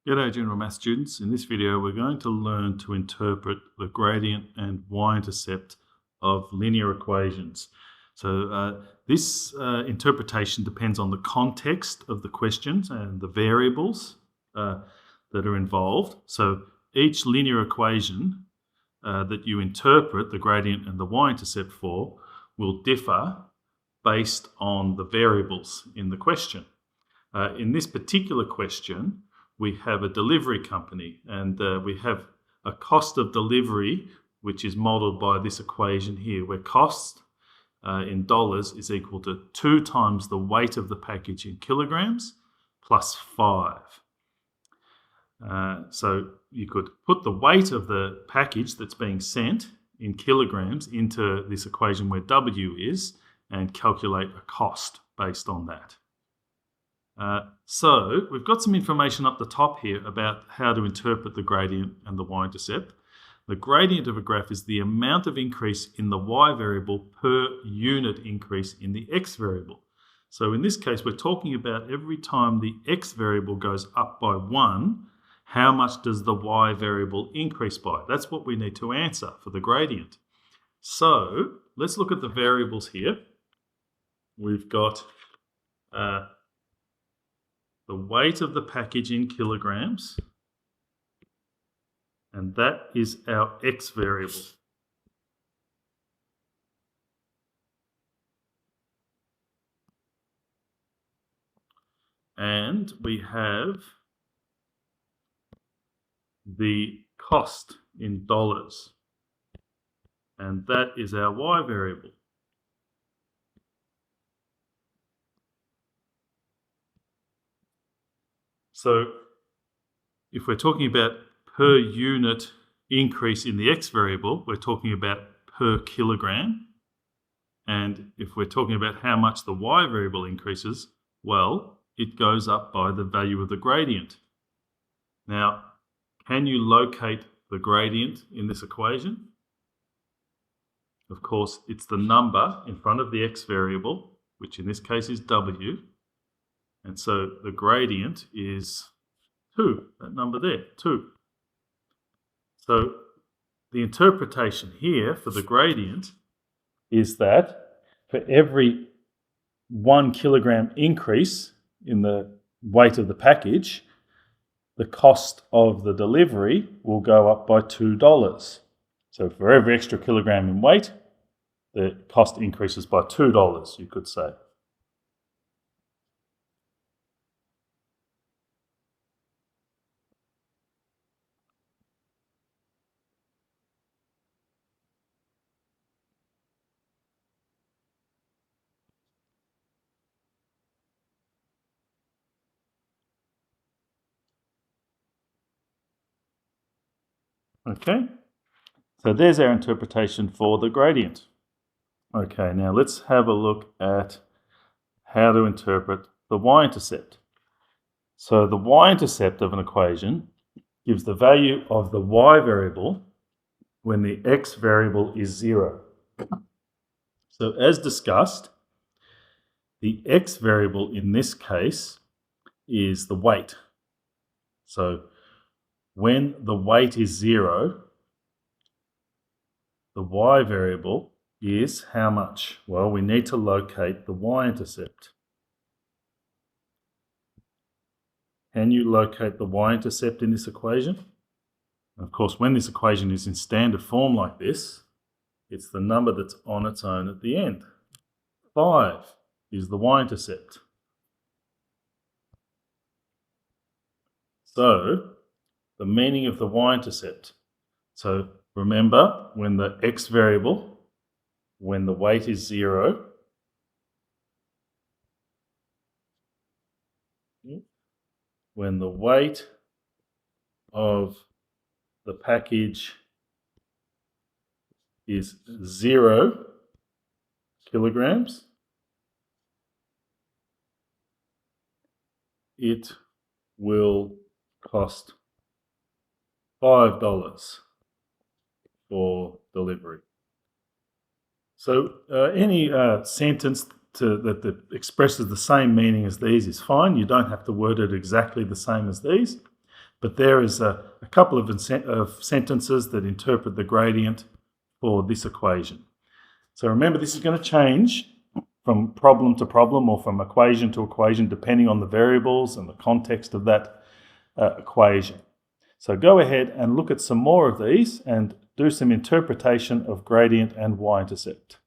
G'day General Maths students. In this video we're going to learn to interpret the gradient and y-intercept of linear equations. So this interpretation depends on the context of the questions and the variables that are involved. So each linear equation that you interpret the gradient and the y-intercept for will differ based on the variables in the question. In this particular question, we have a delivery company and we have a cost of delivery which is modeled by this equation here, where cost in dollars is equal to 2 times the weight of the package in kilograms plus 5. So you could put the weight of the package that's being sent in kilograms into this equation where W is and calculate a cost based on that. So we've got some information up the top here about how to interpret the gradient and the y-intercept. The gradient of a graph is the amount of increase in the y variable per unit increase in the x variable. So in this case, we're talking about every time the x variable goes up by 1, how much does the y variable increase by? That's what we need to answer for the gradient. So let's look at the variables here. We've got the weight of the package in kilograms, and that is our x variable. And we have the cost in dollars, and that is our y variable. So if we're talking about per unit increase in the x variable, we're talking about per kilogram. And if we're talking about how much the y variable increases, well, it goes up by the value of the gradient. Now, can you locate the gradient in this equation? Of course, it's the number in front of the x variable, which in this case is w. And so the gradient is 2, that number there, 2. So the interpretation here for the gradient is that for every 1 kilogram increase in the weight of the package, the cost of the delivery will go up by $2. So for every extra kilogram in weight, the cost increases by $2, you could say. Okay, so there's our interpretation for the gradient. Okay, now let's have a look at how to interpret the y-intercept. So the y-intercept of an equation gives the value of the y variable when the x variable is 0. So as discussed, the x variable in this case is the weight. So when the weight is 0, the y variable is how much? Well, we need to locate the y-intercept. Can you locate the y-intercept in this equation? Of course, when this equation is in standard form like this, it's the number that's on its own at the end. 5 is the y-intercept. So the meaning of the y-intercept. So remember, when the x variable, when the weight is 0, when the weight of the package is 0 kilograms, it will cost $5 for delivery. So any sentence that expresses the same meaning as these is fine. You don't have to word it exactly the same as these. But there is a couple of sentences that interpret the gradient for this equation. So remember, this is going to change from problem to problem or from equation to equation depending on the variables and the context of that equation. So go ahead and look at some more of these and do some interpretation of gradient and y-intercept.